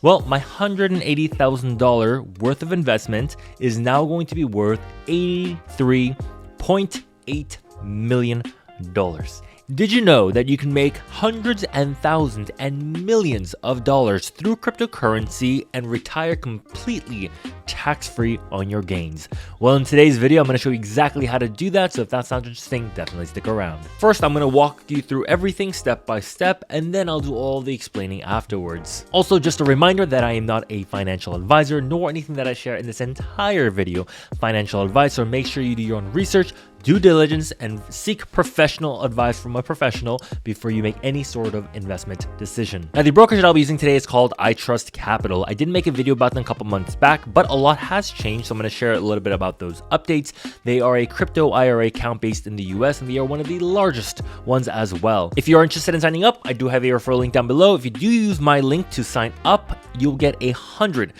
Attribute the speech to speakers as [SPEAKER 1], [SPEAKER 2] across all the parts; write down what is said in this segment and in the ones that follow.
[SPEAKER 1] Well, my $180,000 worth of investment is now going to be worth $83.8 million. Did you know that you can make hundreds and thousands and millions of dollars through cryptocurrency and retire completely tax-free on your gains? Well, in today's video, I'm going to show you exactly how to do that. So if that sounds interesting, definitely stick around. First, I'm going to walk you through everything step by step, and then I'll do all the explaining afterwards. Also, just a reminder that I am not a financial advisor, nor anything that I share in this entire video financial advice. So make sure you do your own research, due diligence, and seek professional advice from a professional before you make any sort of investment decision. Now, the brokerage that I'll be using today is called Itrust Capital. I did make a video about them a couple months back, but a lot has changed, so I'm going to share a little bit about those updates. They are a crypto IRA account based in the US, and they are one of the largest ones as well. If you are interested in signing up, I do have a referral link down below. If you do use my link to sign up, you'll get a $100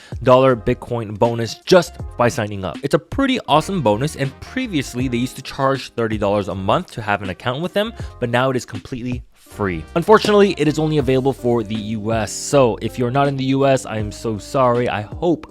[SPEAKER 1] Bitcoin bonus just by signing up. It's a pretty awesome bonus, and previously they used to charge $30 a month to have an account with them, but now it is completely free. Unfortunately, it is only available for the US. So if you're not in the US, I'm so sorry. I hope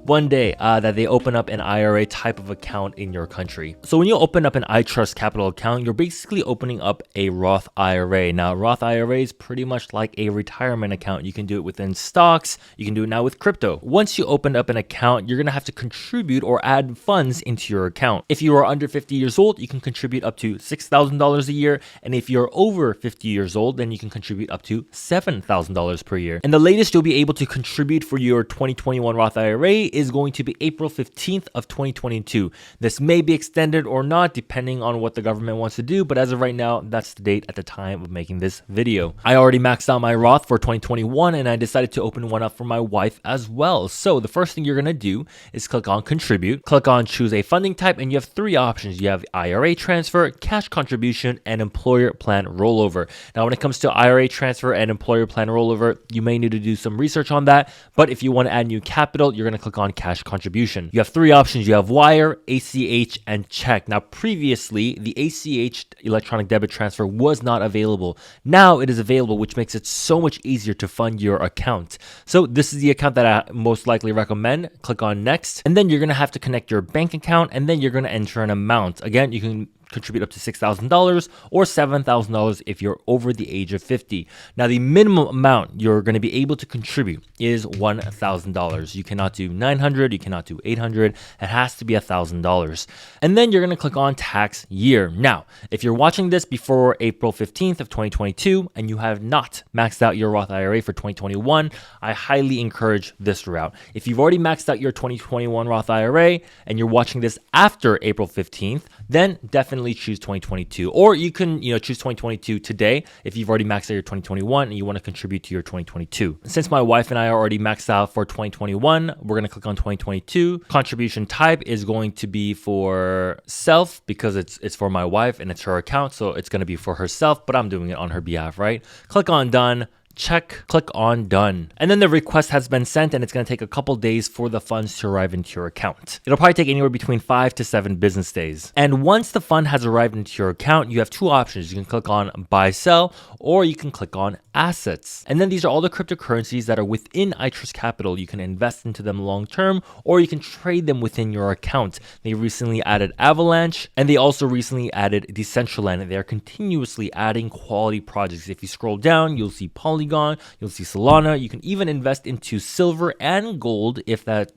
[SPEAKER 1] one day that they open up an IRA type of account in your country. So when you open up an Itrust Capital account, you're basically opening up a Roth IRA. Now, Roth IRA is pretty much like a retirement account. You can do it within stocks. You can do it now with crypto. Once you open up an account, you're going to have to contribute or add funds into your account. If you are under 50 years old, you can contribute up to $6,000 a year. And if you're over 50 years old, then you can contribute up to $7,000 per year. And the latest you'll be able to contribute for your 2021 Roth IRA is going to be April 15th of 2022. This may be extended or not, depending on what the government wants to do, but as of right now, that's the date at the time of making this video. I already maxed out my Roth for 2021, and I decided to open one up for my wife as well. So the first thing you're going to do is click on Contribute, click on Choose a Funding Type, and you have three options. You have IRA transfer, cash contribution, and employer plan rollover. Now, when it comes to IRA transfer and employer plan rollover, you may need to do some research on that, but if you want to add new capital, you're going to click on cash contribution. You have three options. You have wire, ACH, and check. Now, previously, the ACH electronic debit transfer was not available. Now it is available, which makes it so much easier to fund your account. So this is the account that I most likely recommend. Click on next, and then you're going to have to connect your bank account, and then you're going to enter an amount. Again, you can contribute up to $6,000 or $7,000 if you're over the age of 50. Now, the minimum amount you're going to be able to contribute is $1,000. You cannot do $900, you cannot do $800. It has to be $1,000. And then you're going to click on tax year. Now, if you're watching this before April 15th of 2022 and you have not maxed out your Roth IRA for 2021, I highly encourage this route. If you've already maxed out your 2021 Roth IRA and you're watching this after April 15th, then definitely choose 2022, or you can choose 2022 today if you've already maxed out your 2021 and you want to contribute to your 2022. Since my wife and I are already maxed out for 2021, we're going to click on 2022. Contribution type is going to be for self because it's for my wife and it's her account, so it's going to be for herself, but I'm doing it on her behalf, right? Click on done. Check, click on done. And then the request has been sent, and it's going to take a couple days for the funds to arrive into your account. It'll probably take anywhere between 5 to 7 business days. And once the fund has arrived into your account, you have two options. You can click on buy, sell, or you can click on assets. And then these are all the cryptocurrencies that are within Itrust Capital. You can invest into them long term, or you can trade them within your account. They recently added Avalanche, and they also recently added Decentraland. They are continuously adding quality projects. If you scroll down, you'll see Polygon, you'll see Solana. You can even invest into silver and gold if that's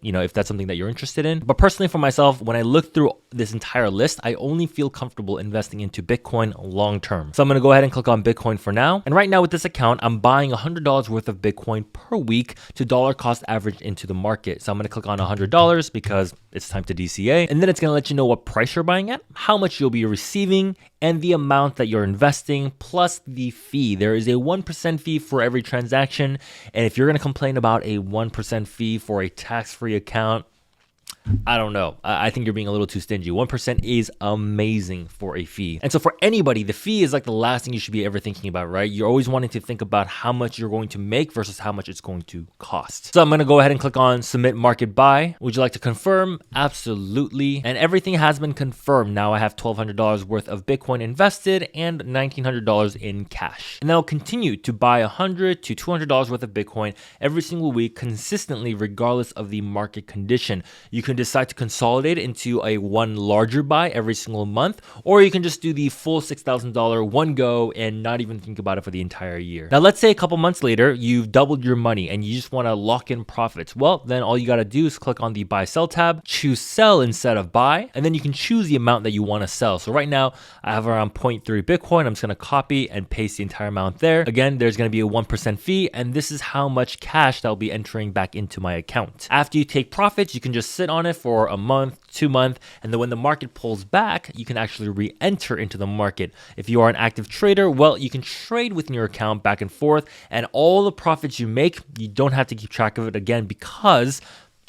[SPEAKER 1] something that you're interested in. But personally, for myself, when I look through this entire list, I only feel comfortable investing into Bitcoin long term. So I'm going to go ahead and click on Bitcoin for now. And right now with this account, I'm buying $100 worth of Bitcoin per week to dollar cost average into the market. So I'm going to click on $100 because it's time to DCA. And then it's going to let you know what price you're buying at, how much you'll be receiving, and the amount that you're investing, plus the fee. There is a 1% fee for every transaction. And if you're going to complain about a 1% fee for a tax-free account, I don't know. I think you're being a little too stingy. 1% is amazing for a fee. And so for anybody, the fee is like the last thing you should be ever thinking about, right? You're always wanting to think about how much you're going to make versus how much it's going to cost. So I'm going to go ahead and click on submit market buy. Would you like to confirm? Absolutely. And everything has been confirmed. Now I have $1,200 worth of Bitcoin invested and $1,900 in cash. And then I'll continue to buy $100 to $200 worth of Bitcoin every single week consistently, regardless of the market condition. You can decide to consolidate into a one larger buy every single month, or you can just do the full $6,000 one go and not even think about it for the entire year. Now, let's say a couple months later, you've doubled your money and you just want to lock in profits. Well, then all you got to do is click on the buy sell tab, choose sell instead of buy, and then you can choose the amount that you want to sell. So right now I have around 0.3 Bitcoin. I'm just going to copy and paste the entire amount there. Again, there's going to be a 1% fee, and this is how much cash that will be entering back into my account. After you take profits, you can just sit on it for a month, 2 months, and then when the market pulls back, you can actually re-enter into the market. If you are an active trader, well, you can trade within your account back and forth, and all the profits you make, you don't have to keep track of it again because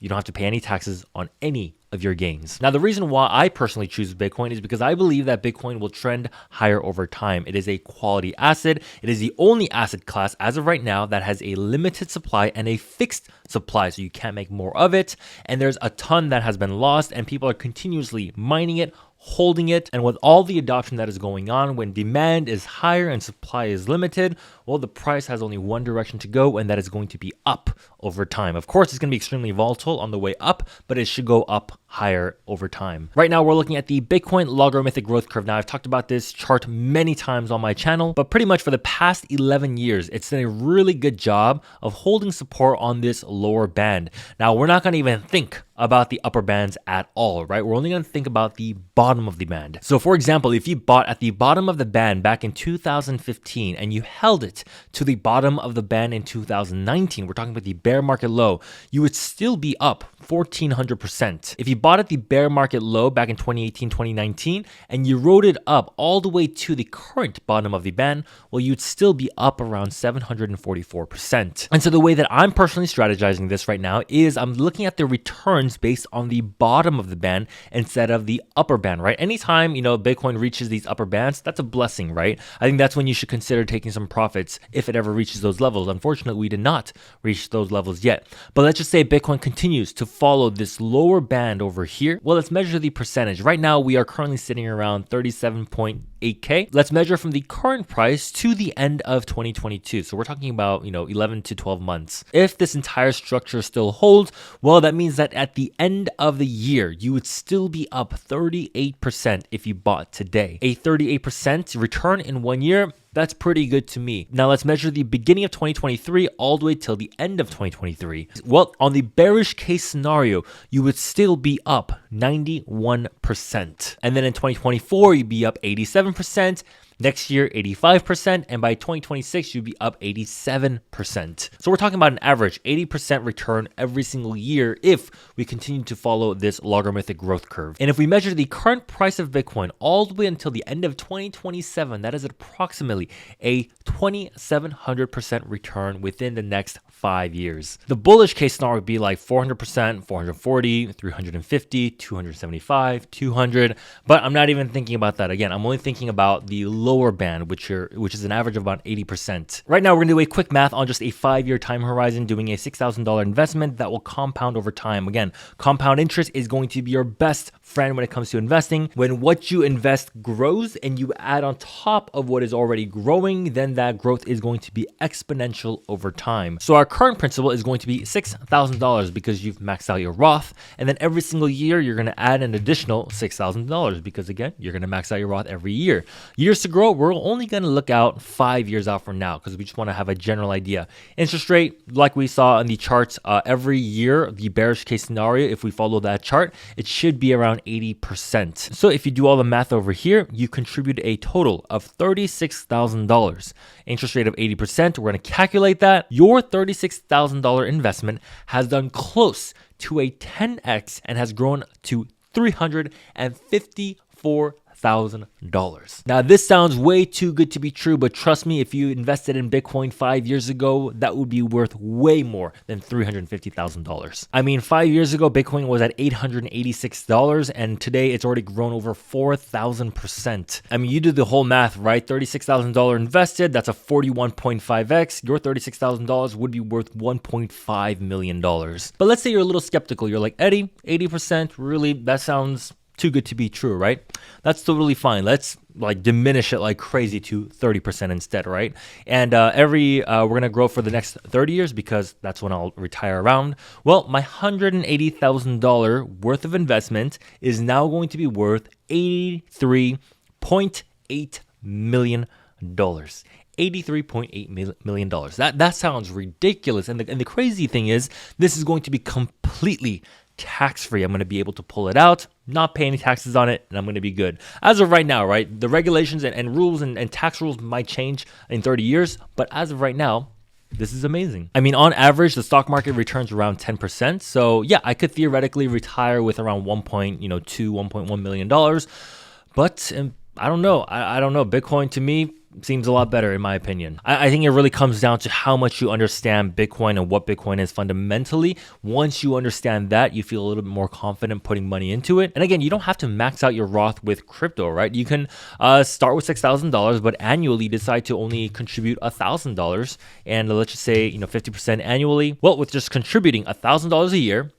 [SPEAKER 1] you don't have to pay any taxes on any of your gains. Now, the reason why I personally choose Bitcoin is because I believe that Bitcoin will trend higher over time. It is a quality asset. It is the only asset class as of right now that has a limited supply and a fixed supply, so you can't make more of it. And there's a ton that has been lost, and people are continuously mining it, holding it. And with all the adoption that is going on, when demand is higher and supply is limited, well, the price has only one direction to go, and that is going to be up over time. Of course, it's going to be extremely volatile on the way up, but it should go up higher over time. Right now, we're looking at the Bitcoin logarithmic growth curve. Now, I've talked about this chart many times on my channel, but pretty much for the past 11 years, it's done a really good job of holding support on this lower band. Now, we're not going to even think about the upper bands at all, right? We're only going to think about the bottom of the band. So for example, if you bought at the bottom of the band back in 2015 and you held it to the bottom of the band in 2019, we're talking about the bear market low, you would still be up 1,400%. If you bought at the bear market low back in 2018, 2019, and you rode it up all the way to the current bottom of the band, well, you'd still be up around 744%. And so the way that I'm personally strategizing this right now is I'm looking at the returns based on the bottom of the band instead of the upper band, right? Anytime, Bitcoin reaches these upper bands, that's a blessing, right? I think that's when you should consider taking some profits if it ever reaches those levels. Unfortunately, we did not reach those levels yet. But let's just say Bitcoin continues to follow this lower band over here. Well, let's measure the percentage. Right now, we are currently sitting around 37.8K. Let's measure from the current price to the end of 2022. So we're talking about, 11 to 12 months. If this entire structure still holds, well, that means that at the end of the year, you would still be up 38% if you bought today. A 38% return in 1 year, that's pretty good to me. Now let's measure the beginning of 2023 all the way till the end of 2023. Well, on the bearish case scenario, you would still be up 91%. And then in 2024, you'd be up 87%. Next year, 85%, and by 2026, you'd be up 87%. So we're talking about an average 80% return every single year if we continue to follow this logarithmic growth curve. And if we measure the current price of Bitcoin all the way until the end of 2027, that is approximately a 2,700% return within the next 5 years. The bullish case scenario would be like 400%, 440, 350, 275, 200, but I'm not even thinking about that. Again, I'm only thinking about the lower band, which is an average of about 80%. Right now, we're gonna do a quick math on just a 5-year time horizon, doing a $6,000 investment that will compound over time. Again, compound interest is going to be your best friend when it comes to investing. When what you invest grows and you add on top of what is already growing, then that growth is going to be exponential over time. So our current principal is going to be $6,000 because you've maxed out your Roth, and then every single year you're going to add an additional $6,000 because again, you're going to max out your Roth every year. Years to grow, we're only going to look out 5 years out from now because we just want to have a general idea. Interest rate, like we saw in the charts, every year, the bearish case scenario, if we follow that chart, it should be around 80%. So if you do all the math over here, you contribute a total of $36,000. Interest rate of 80%, we're going to calculate that. Your $36,000 investment has done close to a 10x and has grown to $354,000. $300,000. Now, this sounds way too good to be true, but trust me, if you invested in Bitcoin 5 years ago, that would be worth way more than $350,000. I mean, 5 years ago, Bitcoin was at $886, and today it's already grown over 4,000%. I mean, you do the whole math, right? $36,000 invested, that's a 41.5x. Your $36,000 would be worth $1.5 million. But let's say you're a little skeptical. You're like, Eddie, 80%, really? That sounds too good to be true, right? That's totally fine. Let's like diminish it like crazy to 30% instead, right? And we're gonna grow for the next 30 years because that's when I'll retire around. Well, my $180,000 worth of investment is now going to be worth $83.8 million. $83.8 million. That sounds ridiculous. And the crazy thing is, this is going to be completely tax-free. I'm going to be able to pull it out, not pay any taxes on it, and I'm going to be good. As of right now, right, the regulations and rules and tax rules might change in 30 years, but as of right now, this is amazing. I mean, on average, the stock market returns around 10%. So yeah, I could theoretically retire with around $1.1 million. But I don't know. I don't know. Bitcoin to me seems a lot better in my opinion. I think it really comes down to how much you understand Bitcoin and what Bitcoin is fundamentally. Once you understand that, you feel a little bit more confident putting money into it. And again, you don't have to max out your Roth with crypto, right? You can start with $6,000, but annually decide to only contribute $1,000. And let's just say, 50% annually. Well, with just contributing $1,000 a year,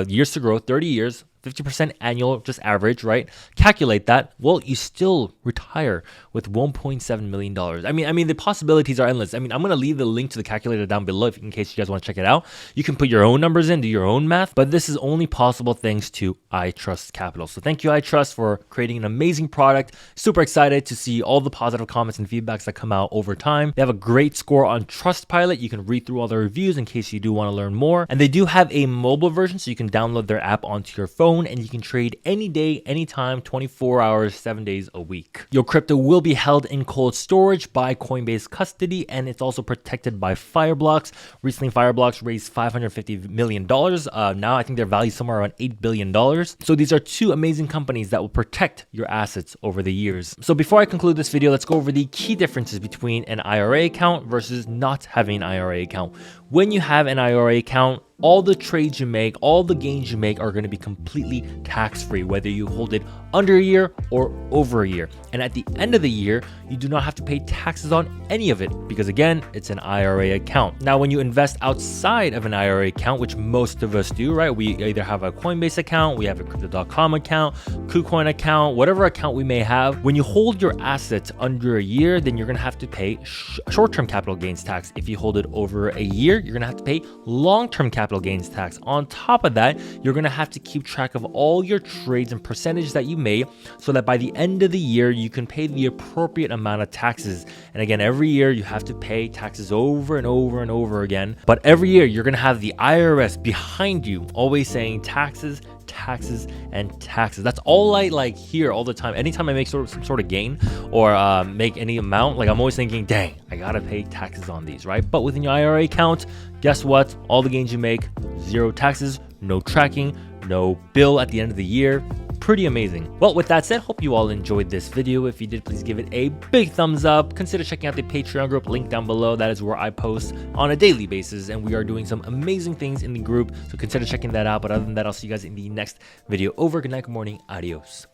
[SPEAKER 1] years to grow, 30 years, 50% annual, just average, right? Calculate that. Well, you still retire with $1.7 million. I mean, the possibilities are endless. I mean, I'm going to leave the link to the calculator down below in case you guys want to check it out. You can put your own numbers in, do your own math, but this is only possible thanks to Itrust Capital. So thank you, Itrust, for creating an amazing product. Super excited to see all the positive comments and feedbacks that come out over time. They have a great score on Trustpilot. You can read through all the reviews in case you do want to learn more. And they do have a mobile version, so you can download their app onto your phone, and you can trade any day, anytime, 24 hours, 7 days a week. Your crypto will be held in cold storage by Coinbase custody, and it's also protected by Fireblocks. Recently, Fireblocks raised $550 million. Now I think they're valued somewhere around $8 billion. So these are two amazing companies that will protect your assets over the years. So before I conclude this video, let's go over the key differences between an IRA account versus not having an IRA account. When you have an IRA account, all the trades you make, all the gains you make are going to be completely tax-free, whether you hold it under a year or over a year. And at the end of the year, you do not have to pay taxes on any of it because, again, it's an IRA account. Now, when you invest outside of an IRA account, which most of us do, right? We either have a Coinbase account, we have a Crypto.com account, KuCoin account, whatever account we may have. When you hold your assets under a year, then you're going to have to pay short-term capital gains tax. If you hold it over a year, you're going to have to pay long-term capital gains tax. On top of that, you're going to have to keep track of all your trades and percentage that you made so that by the end of the year, you can pay the appropriate amount of taxes. And again, every year you have to pay taxes over and over and over again. But every year you're going to have the IRS behind you, always saying taxes, taxes, and taxes. That's all I like hear all the time. Anytime I make some sort of gain or make any amount, like I'm always thinking, dang, I gotta pay taxes on these, right? But within your IRA account, guess what? All the gains you make, zero taxes, no tracking, no bill at the end of the year. Pretty amazing. Well, with that said, hope you all enjoyed this video. If you did, please give it a big thumbs up. Consider checking out the Patreon group, link down below. That is where I post on a daily basis, and we are doing some amazing things in the group, so consider checking that out. But other than that, I'll see you guys in the next video. Over. Good night, good morning, adios.